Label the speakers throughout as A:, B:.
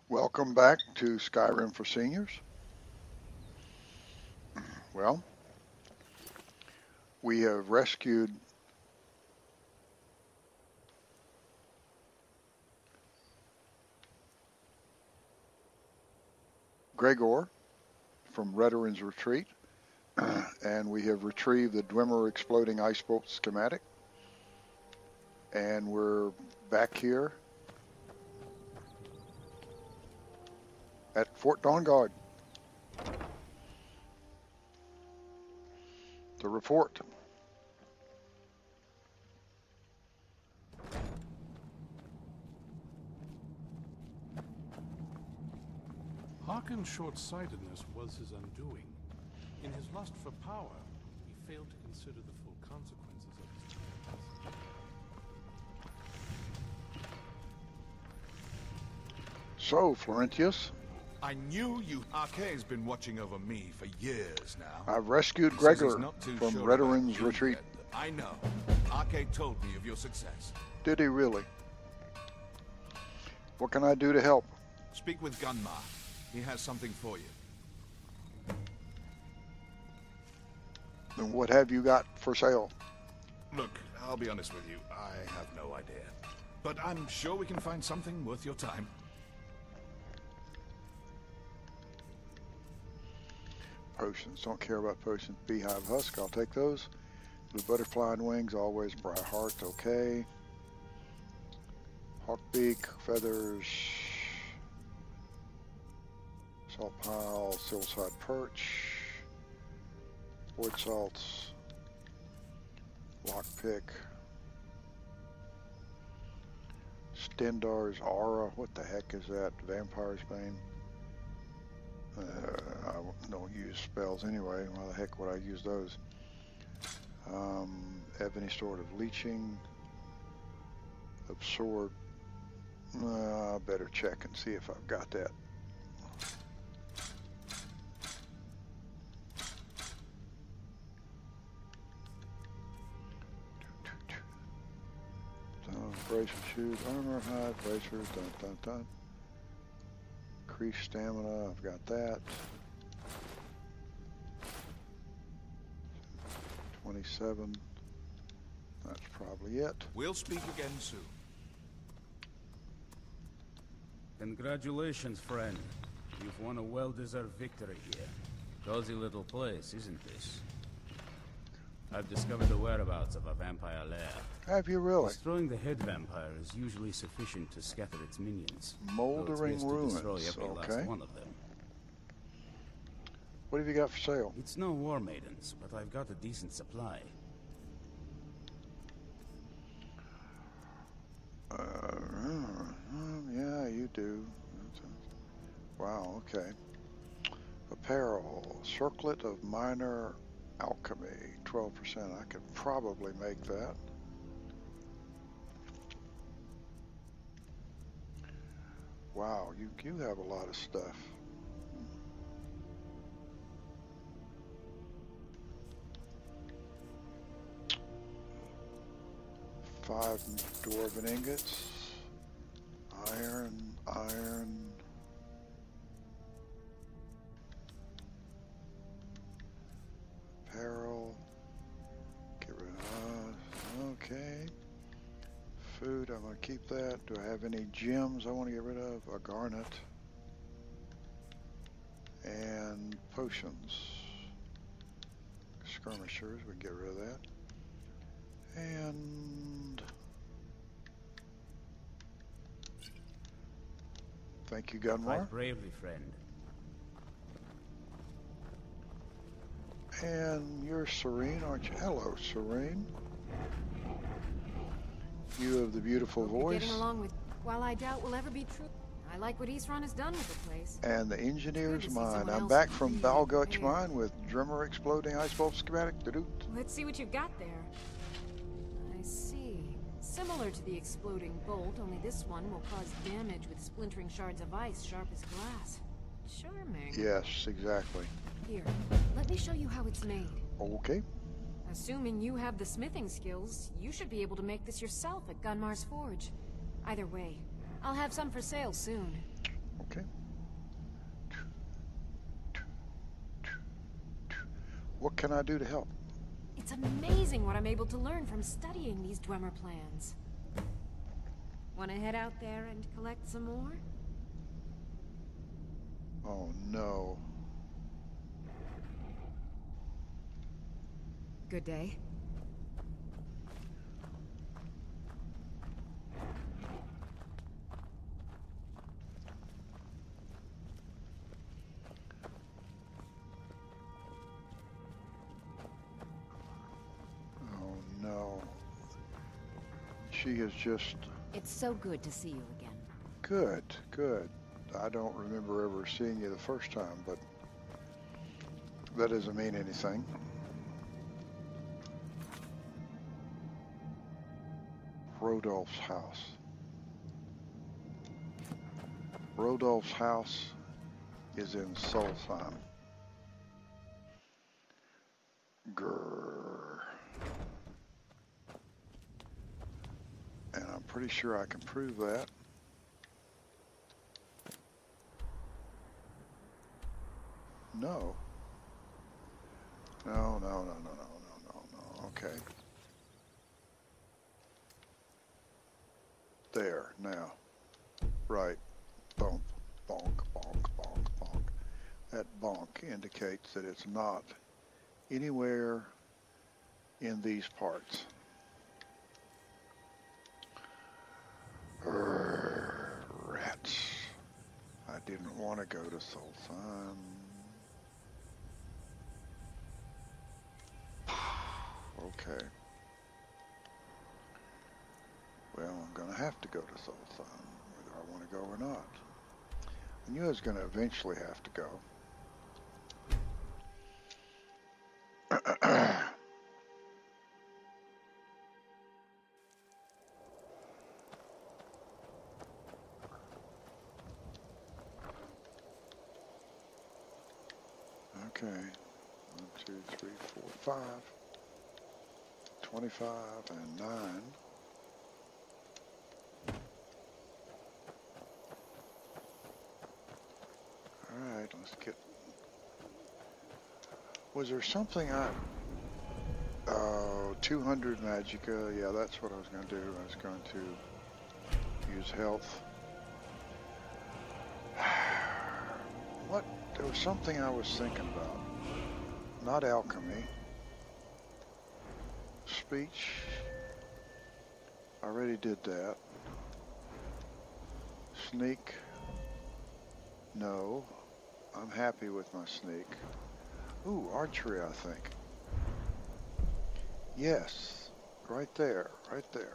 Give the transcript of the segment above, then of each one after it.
A: Welcome back to Skyrim for Seniors. Well, we have rescued Gregor from Redoran's Retreat, and we have retrieved the Dwemer exploding ice bolt schematic, and we're back here at Fort Dawnguard to report.
B: Harkin's short-sightedness was his undoing. In his lust for power, he failed to consider the full consequences of his choices.
A: So, Florentius,
C: I knew you. Arke's been watching over me for years now.
A: I've rescued
C: He says he's
A: Gregor
C: not too
A: from
C: sure
A: Redoran's
C: about you
A: Retreat.
C: yet. I know. Arke told me of your success.
A: Did he really? What can I do to help?
C: Speak with Gunmar. He has something for you.
A: And what have you got for sale?
C: Look, I'll be honest with you. I have no idea. But I'm sure we can find something worth your time.
A: Potions. Don't care about potions. Beehive husk. I'll take those. Blue butterfly and wings. Always. Bright heart. Okay. Hawk beak. Feathers. Salt pile. Silside perch. Void salts. Lockpick. Stendar's aura. What the heck is that? Vampire's bane. I don't use spells anyway. Why the heck would I use those? Ebony Sword of Leeching. Absorb. I better check and see if I've got that. Bracer shoes, armor, hide, bracers, dun dun dun. Increase stamina, I've got that. 27. That's probably it.
C: We'll speak again soon.
D: Congratulations, friend. You've won a well-deserved victory here. Cozy little place, isn't this? I've discovered the whereabouts of a vampire lair.
A: Have you really?
D: Destroying the head vampire is usually sufficient to scatter its minions.
A: Moldering ruins,
D: destroy every
A: okay.
D: last one of them.
A: What have you got for sale?
D: It's no war maidens, but I've got a decent supply.
A: Yeah, you do. Wow, okay. Apparel, circlet of minor alchemy, 12%. I could probably make that. Wow, you have a lot of stuff. Five dwarven ingots. Iron. Apparel. Get rid of. Okay. Food, I'm going to keep that. Do I have any gems I want to get rid of? A garnet. And potions. Skirmishers, we can get rid of that. And thank you, Gunmar.
D: Fight bravely, friend.
A: And you're Serene, aren't you? Hello, Serene. You have the beautiful voice.
E: Getting along with, while I doubt will ever be true. I like what Eastron has done with the place.
A: And the engineer's
E: see
A: mine.
E: someone
A: I'm
E: else
A: back from
E: really
A: Balgutch
E: prepared.
A: mine with Drimmer exploding ice bolt schematic. Doo-doo.
E: Let's see what you've got there. I see. Similar to the exploding bolt, only this one will cause damage with splintering shards of ice sharp as glass. Charming.
A: Yes, exactly.
E: Here, let me show you how it's made.
A: Okay.
E: Assuming you have the smithing skills, you should be able to make this yourself at Gunmar's Forge. Either way, I'll have some for sale soon.
A: Okay. What can I do to help?
E: It's amazing what I'm able to learn from studying these Dwemer plans. Want to head out there and collect some more?
A: Oh no.
E: Good day.
A: Oh no. She is just
E: It's so good to see you again.
A: good, good. I don't remember ever seeing you the first time, but that doesn't mean anything. Rodolph's house. Rodolph's house is in Solstheim. Grrr. And I'm pretty sure I can prove that. No. No, no, no, no, no, no, no, no. Okay. There, now. Right. Bonk, bonk, bonk, bonk, bonk. That bonk indicates that it's not anywhere in these parts. Rats. I didn't want to go to Solstheim. Okay. Well, I'm going to have to go to Solstheim, whether I want to go or not. I knew I was going to eventually have to go. Okay. 1, 2, 3, 4, 5. 25 and 9. Alright, let's get... Was there something I... 200 magicka. Yeah, that's what I was going to do. I was going to use health. What? There was something I was thinking about. Not alchemy. Speech. I already did that. Sneak. No. I'm happy with my sneak. Ooh, archery, I think. Yes. Right there. Right there.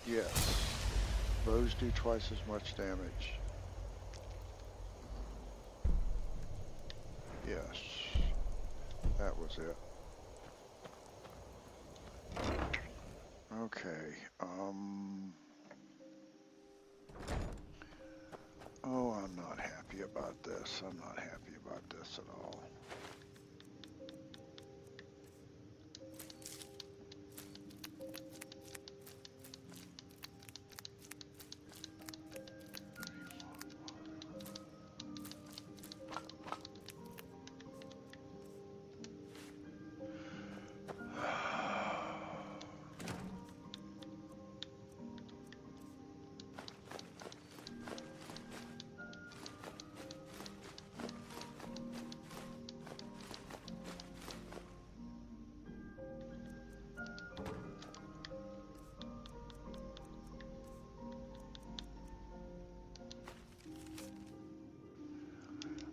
A: Yes. Bows do twice as much damage. Yes. That was it. Okay. Oh, I'm not happy about this. I'm not happy about this at all.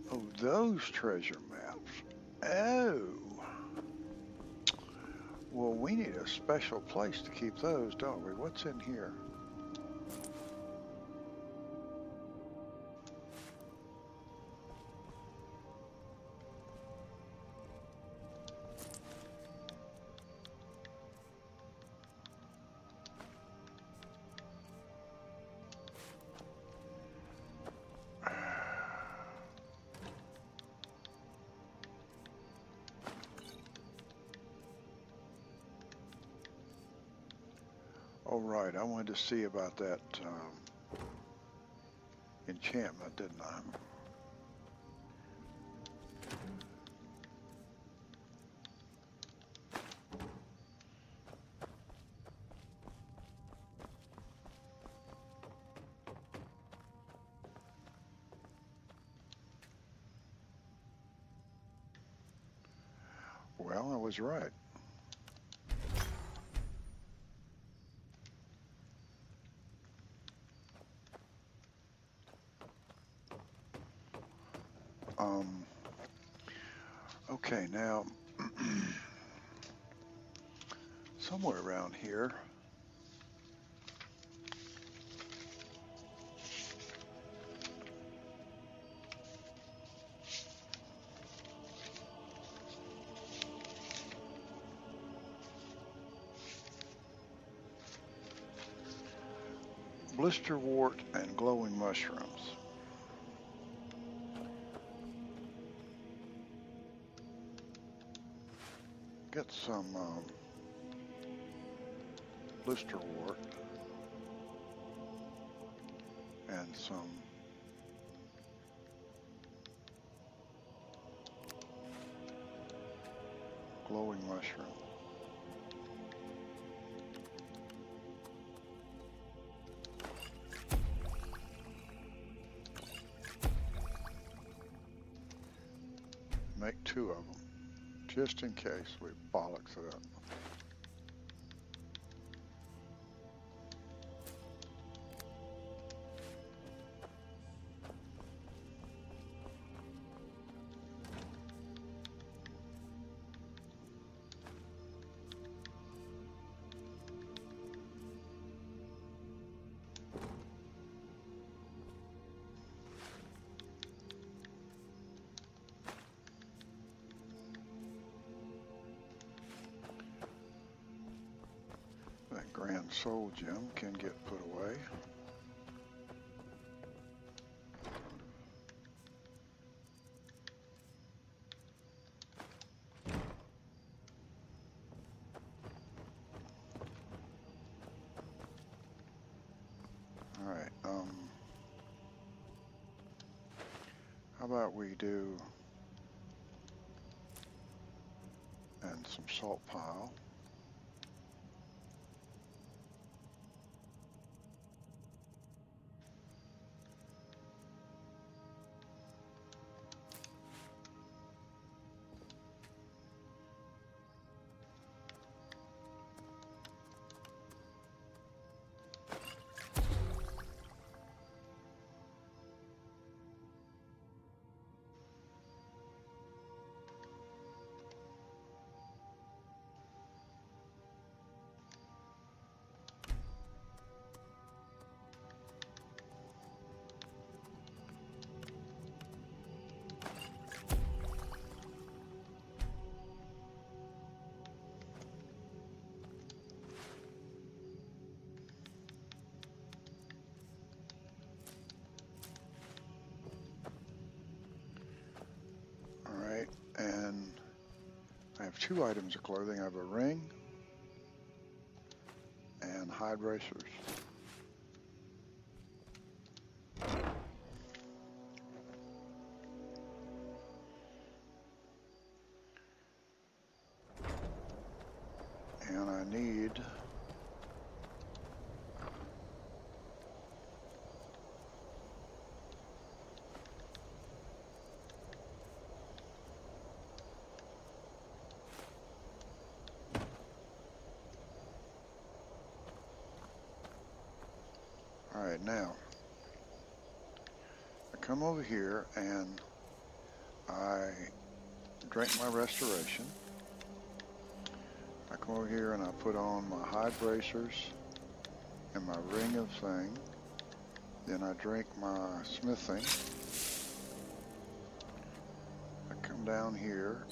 A: Oh, those treasure maps. Oh. Well, we need a special place to keep those, don't we? What's in here? Oh, right. I wanted to see about that enchantment, didn't I? Well, I was right. Okay, now, somewhere around here, blisterwort and glowing mushrooms. Get some blisterwort and some glowing mushroom. Make 2 of them, just in case we bollocks it up. That grand soul gem can get put away. All right, how about we do and some salt pile. And I have 2 items of clothing. I have a ring and hide racers. And I need all right, now I come over here and I drink my restoration. I come over here and I put on my hide bracers and my ring of thing. Then I drink my smithing. I come down here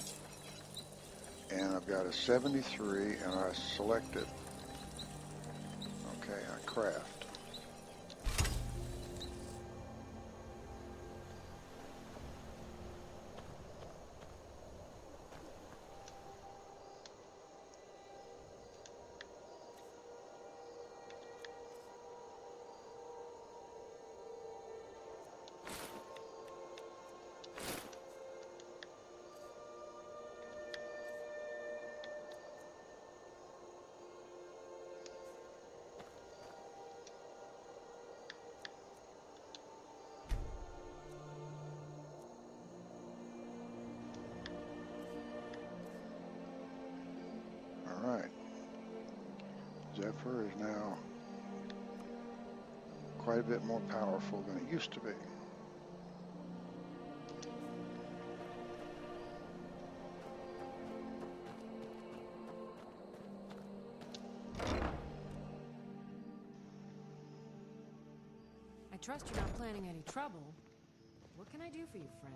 A: and I've got a 73 and I select it. Okay, I craft. Zephyr is now quite a bit more powerful than it used to be.
E: I trust you're not planning any trouble. What can I do for you, friend?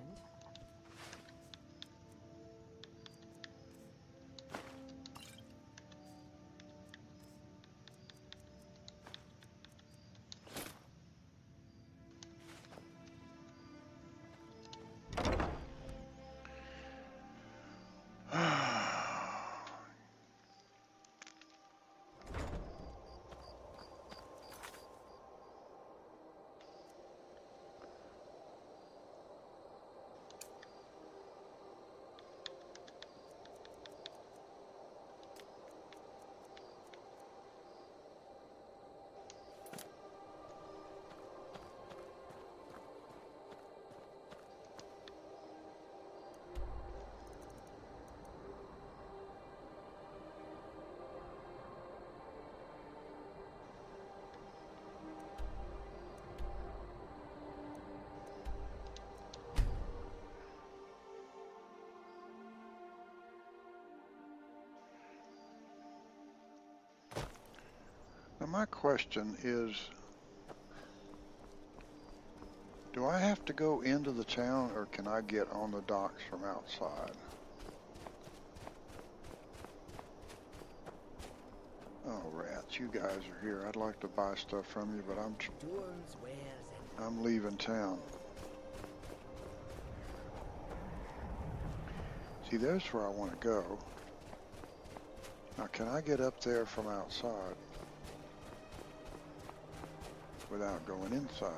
E: Now my question is, do I have to go into the town or can I get on the docks from outside? Oh rats, you guys are here. I'd like to buy stuff from you, but I'm leaving town. See, there's where I want to go. Now can I get up there from outside without going inside?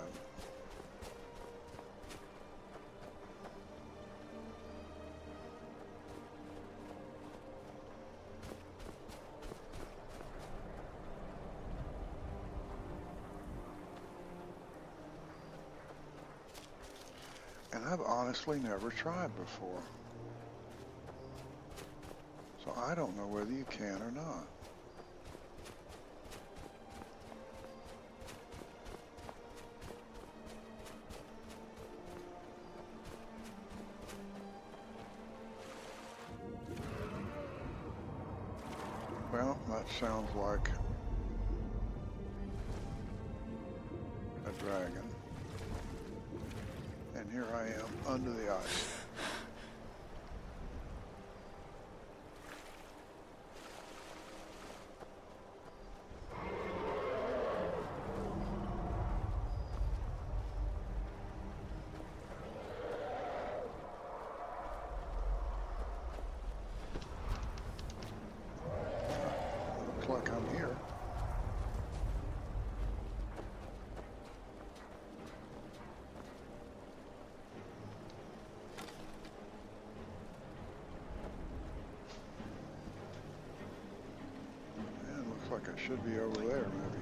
E: And I've honestly never tried before. So I don't know whether you can or not. Well, that sounds like a dragon. And here I am under the ice. Looks like I'm here. Like I should be over there, maybe.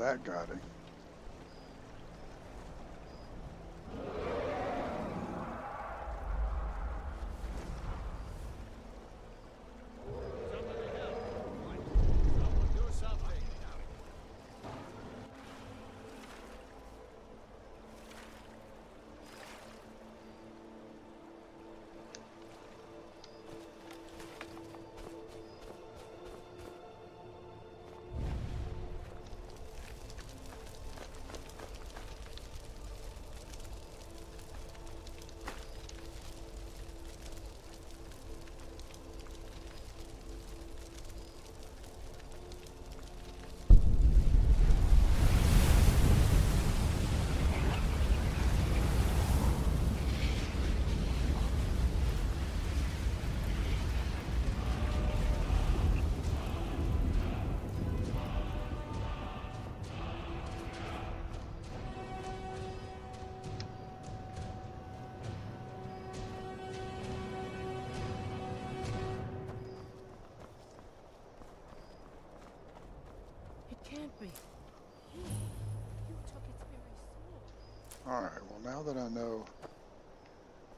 A: that got him.
E: Can't be. You took its very soul.
A: All right, well, now that I know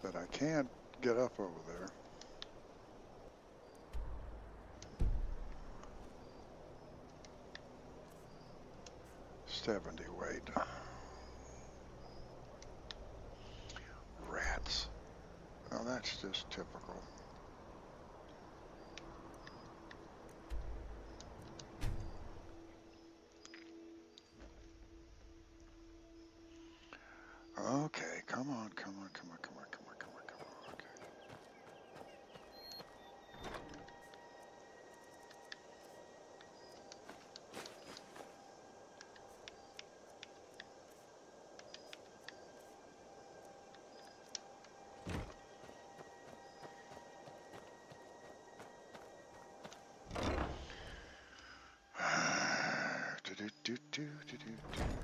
A: that I can't get up over there, $70 weight. Rats. Well, that's just typical. Okay, come on, come on, come on, come on, come on, come on, come on. Okay. Do-do-do-do-do-do-do.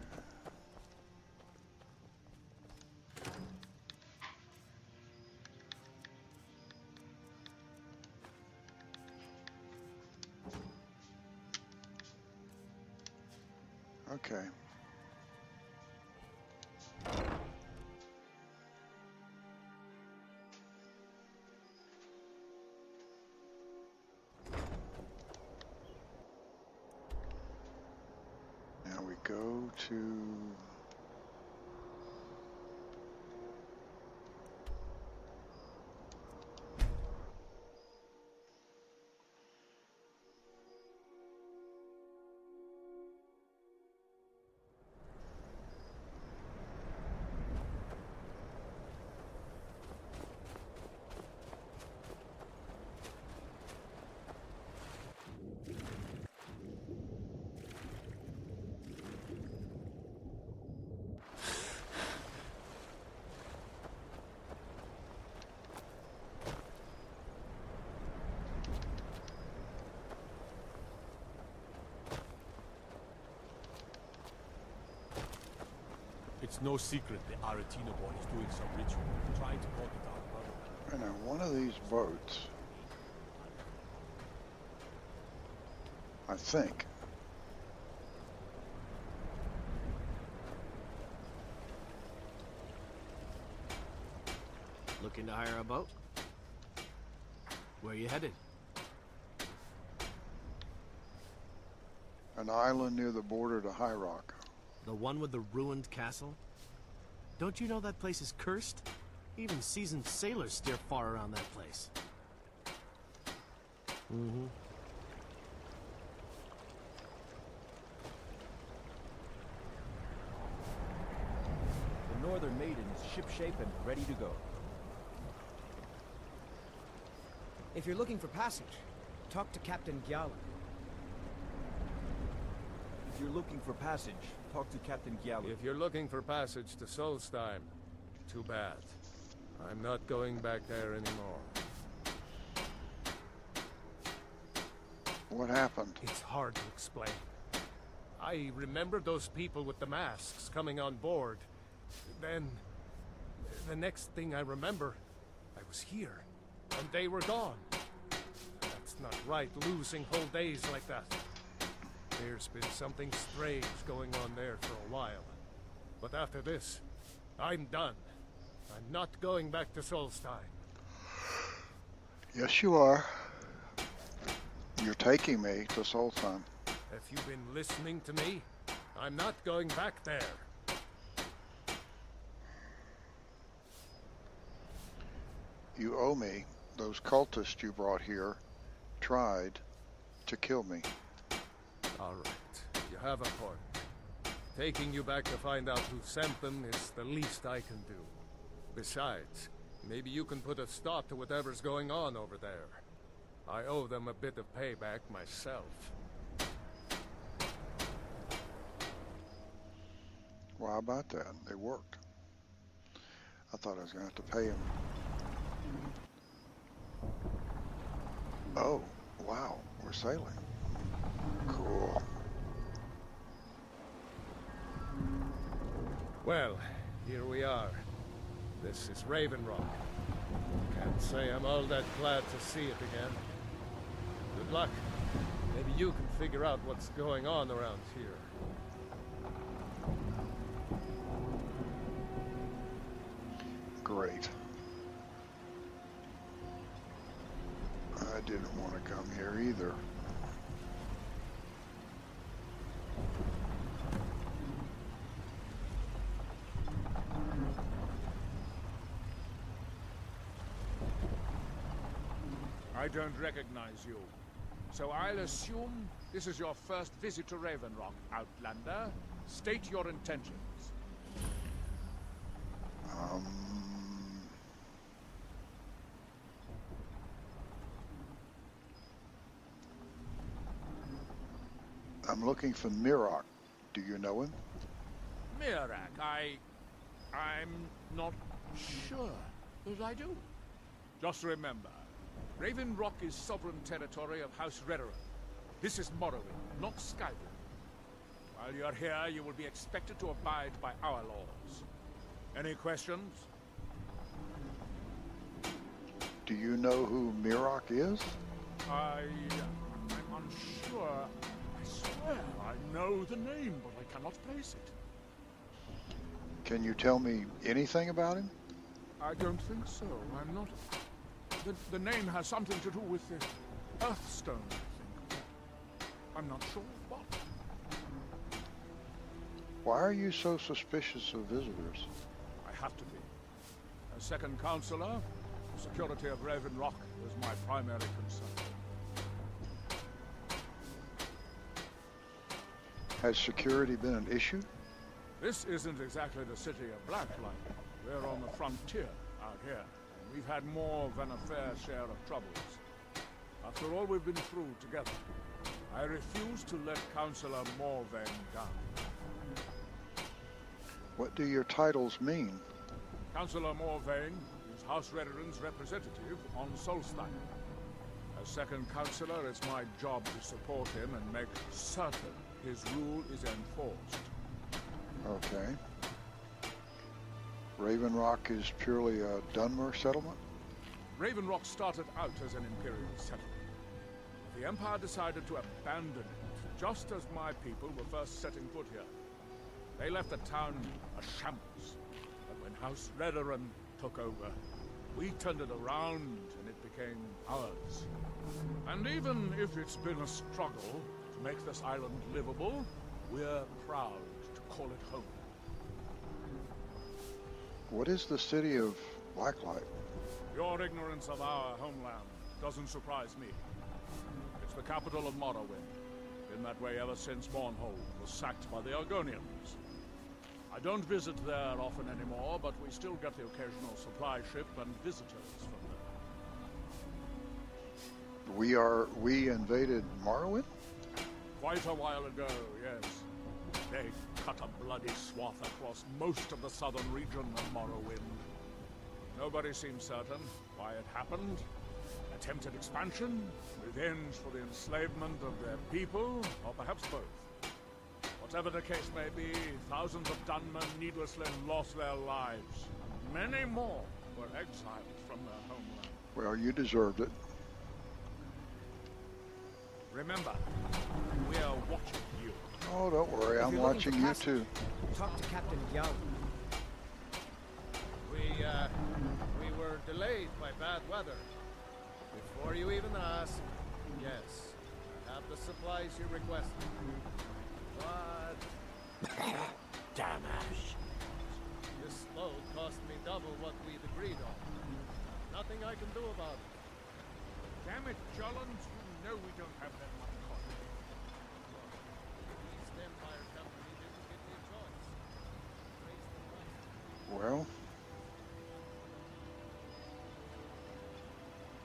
A: Okay. Now we go to
F: It's no secret the Aretino boy is doing some ritual, trying to contact our brother.
A: and now one of these boats, I think,
G: Looking to hire a boat? Where you headed?
A: an island near the border to High Rock.
G: The one with the ruined castle? Don't you know that place is cursed? Even seasoned sailors steer far around that place. Mm-hmm.
H: The Northern Maiden is shipshape and ready to go.
I: If you're looking for passage, talk to Captain Gyala.
H: If you're looking for passage, talk to Captain Gyala.
F: If you're looking for passage to Solstheim, too bad. I'm not going back there anymore.
A: What happened?
F: It's hard to explain. I remember those people with the masks coming on board. Then, the next thing I remember, I was here, and they were gone. That's not right, losing whole days like that. There's been something strange going on there for a while. But after this, I'm done. I'm not going back to Solstein.
A: Yes, you are. You're taking me to Solstheim.
F: Have you been listening to me? I'm not going back there.
A: You owe me. Those cultists you brought here tried to kill me.
F: All right, you have a point. Taking you back to find out who sent them is the least I can do. Besides, maybe you can put a stop to whatever's going on over there. I owe them a bit of payback myself.
A: Well, how about that? It worked. I thought I was going to have to pay him. Oh, wow. We're sailing. Cool.
F: Well, here we are. This is Raven Rock. Can't say I'm all that glad to see it again. Good luck. Maybe you can figure out what's going on around here.
A: Great. I didn't want to come here either.
J: I don't recognize you. So I'll assume this is your first visit to Raven Rock, Outlander. State your intentions.
A: I'm looking for Mirok. Do you know him?
J: Mirak, I'm not sure that I do. Just remember, Raven Rock is sovereign territory of House Redoran. This is Morrowind, not Skyrim. While you're here, you will be expected to abide by our laws. Any questions?
A: Do you know who Mirok is?
J: I'm unsure. I swear I know the name, but I cannot place it.
A: Can you tell me anything about him?
J: I don't think so. I'm not... The name has something to do with the Earthstone, I think. I'm not sure what.
A: Why are you so suspicious of visitors?
J: I have to be. As second counselor, the security of Raven Rock is my primary concern.
A: Has security been an issue?
J: This isn't exactly the city of Blacklight. We're on the frontier out here, and we've had more than a fair share of troubles. After all we've been through together, I refuse to let Councillor Morvain down.
A: What do your titles mean?
J: Councillor Morvain is House Redoran's representative on Solstein. As second councillor, it's my job to support him and make certain his rule is enforced.
A: Okay. Raven Rock is purely a Dunmer settlement?
J: Raven Rock started out as an Imperial settlement. The Empire decided to abandon it, just as my people were first setting foot here. They left the town a shambles, but when House Redoran took over, we turned it around and it became ours. And even if it's been a struggle to make this island livable, we're proud to call it home.
A: What is the city of Blacklight?
J: Your ignorance of our homeland doesn't surprise me. It's the capital of Morrowind. Been that way ever since Mournhold was sacked by the Argonians. I don't visit there often anymore, but we still get the occasional supply ship and visitors from there.
A: We invaded Morrowind?
J: Quite a while ago, yes. They cut a bloody swath across most of the southern region of Morrowind. Nobody seems certain why it happened. Attempted expansion, revenge for the enslavement of their people, or perhaps both. Whatever the case may be, thousands of Dunmen needlessly lost their lives, and many more were exiled from their homeland.
A: Well, you deserved it.
J: Remember, we are watching.
A: Oh, don't worry,
I: If
A: I'm
I: you're looking for
A: watching you
I: passage,
A: too.
I: Talk to Captain Young.
F: We were delayed by bad weather. Before you even ask, yes, I have the supplies you requested. But
K: Damn Ash.
F: this load cost me double what we'd agreed on. Nothing I can do about it.
J: Damn it, Jolland. You know we don't have that much coin.
F: East Empire Company didn't give me a choice. Raised the price.
A: Well,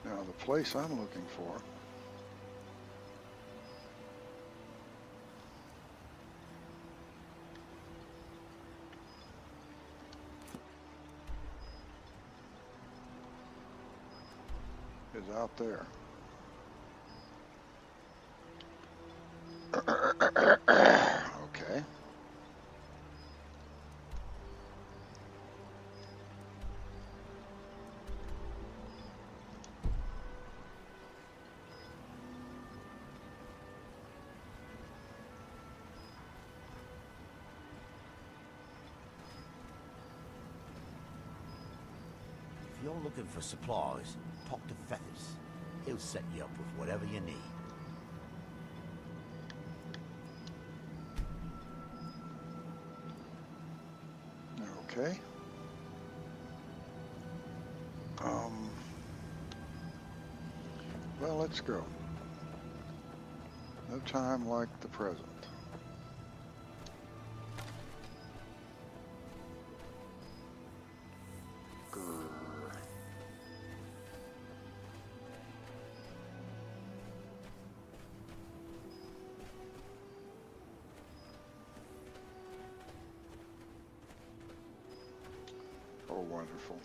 A: now the place I'm looking for is out there. Okay.
K: If you're looking for supplies, talk to Feathers. He'll set you up with whatever you need.
A: Okay. Well, let's go. No time like the present. Grr. Oh, wonderful.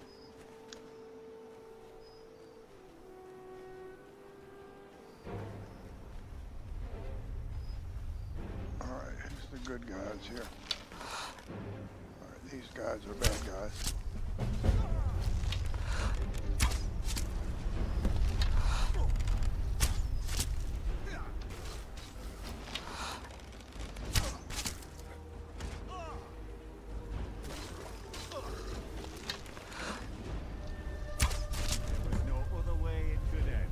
A: All right, who's the good guys here? All right, these guys are bad guys.
D: There's no other way it could end.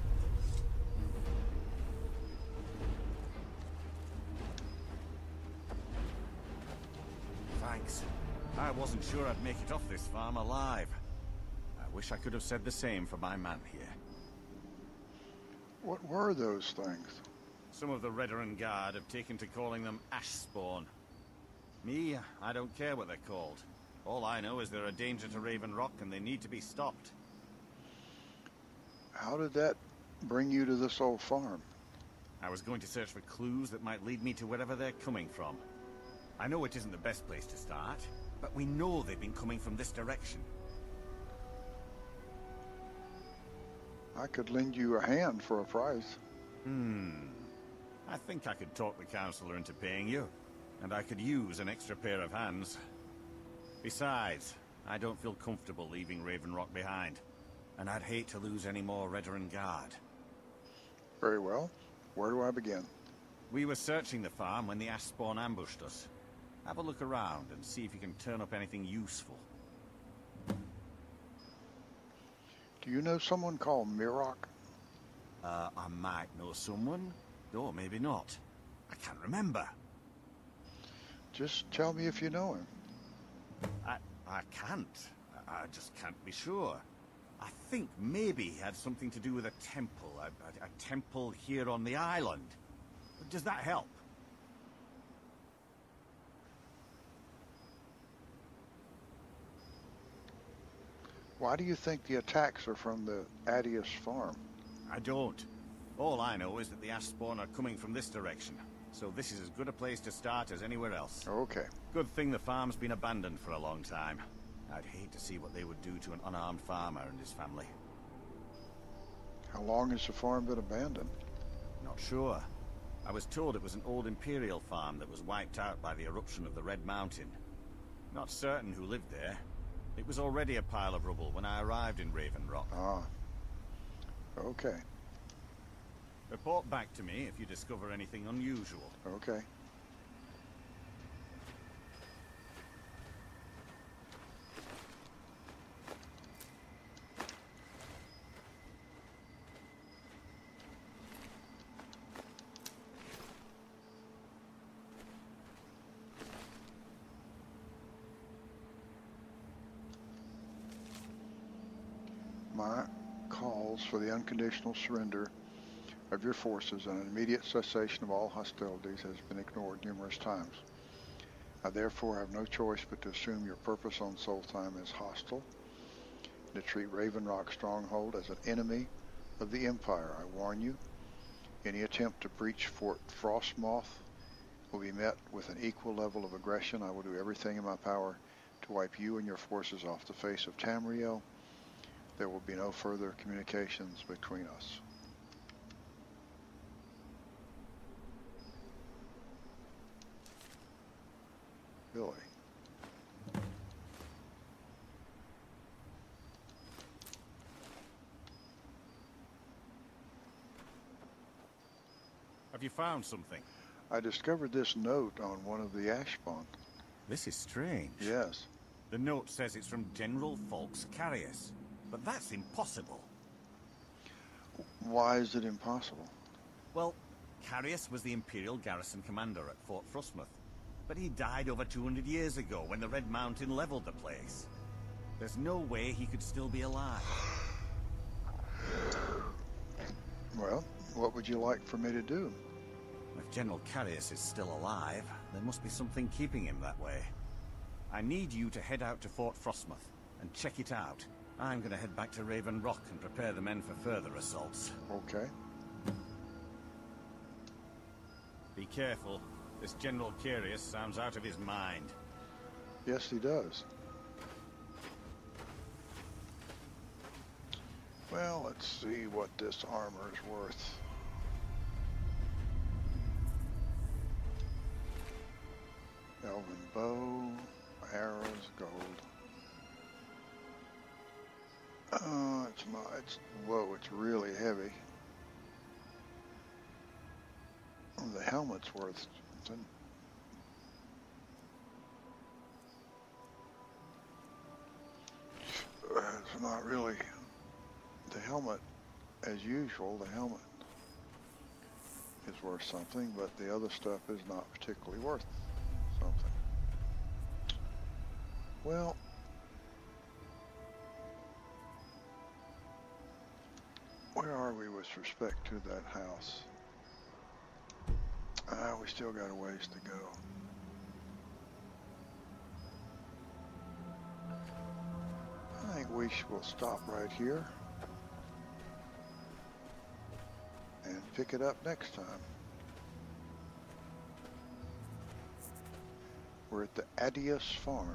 D: Thanks. I wasn't sure I'd make it off this farm alive. I wish I could have said the same for my man here.
A: What were those things?
D: Some of the Redoran Guard have taken to calling them ash spawn. Me, I don't care what they're called. All I know is they're a danger to Raven Rock and they need to be stopped.
A: How did that bring you to this old farm?
D: I was going to search for clues that might lead me to wherever they're coming from. I know it isn't the best place to start, but we know they've been coming from this direction.
A: I could lend you a hand for a price.
D: I think I could talk the Counselor into paying you, and I could use an extra pair of hands. Besides, I don't feel comfortable leaving Raven Rock behind, and I'd hate to lose any more Redoran Guard.
A: Very well. Where do I begin?
D: We were searching the farm when the ash spawn ambushed us. Have a look around and see if you can turn up anything useful.
A: Do you know someone called Mirok?
D: I might know someone, or maybe not. I can't remember.
A: Just tell me if you know him.
D: I can't. I just can't be sure. I think maybe he had something to do with a temple. A temple here on the island. Does that help?
A: Why do you think the attacks are from the Adius farm?
D: I don't. All I know is that the ash spawn are coming from this direction. So this is as good a place to start as anywhere else.
A: Okay.
D: Good thing the farm's been abandoned for a long time. I'd hate to see what they would do to an unarmed farmer and his family.
A: How long has the farm been abandoned?
D: Not sure. I was told it was an old Imperial farm that was wiped out by the eruption of the Red Mountain. Not certain who lived there. It was already a pile of rubble when I arrived in Raven Rock.
A: Ah. Okay.
D: Report back to me if you discover anything unusual.
A: Okay. My calls for the unconditional surrender of your forces and an immediate cessation of all hostilities has been ignored numerous times. I therefore have no choice but to assume your purpose on Solheim is hostile, and to treat Raven Rock Stronghold as an enemy of the Empire. I warn you, any attempt to breach Fort Frostmoth will be met with an equal level of aggression. I will do everything in my power to wipe you and your forces off the face of Tamriel. There will be no further communications between us. Billy.
D: Have you found something?
A: I discovered this note on one of the Ashbond.
D: This is strange.
A: Yes.
D: The note says it's from General Folks Carius, but that's impossible.
A: Why is it impossible?
D: Well, Carius was the Imperial garrison commander at Fort Frostmoth, but he died over 200 years ago when the Red Mountain leveled the place. There's no way he could still be alive.
A: Well, what would you like for me to do?
D: If General Carius is still alive, there must be something keeping him that way. I need you to head out to Fort Frostmoth and check it out. I'm going to head back to Raven Rock and prepare the men for further assaults.
A: Okay.
D: Be careful. This General Carius sounds out of his mind.
A: Yes, he does. Well, let's see what this armor is worth. Elven bow, arrows, gold. Whoa, it's really heavy. The helmet's worth something. It's not really the helmet as usual. The helmet is worth something, but the other stuff is not particularly worth something. Well, where are we with respect to that house? We still got a ways to go. I think we will stop right here and pick it up next time. We're at the Adius Farm.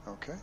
A: Okay.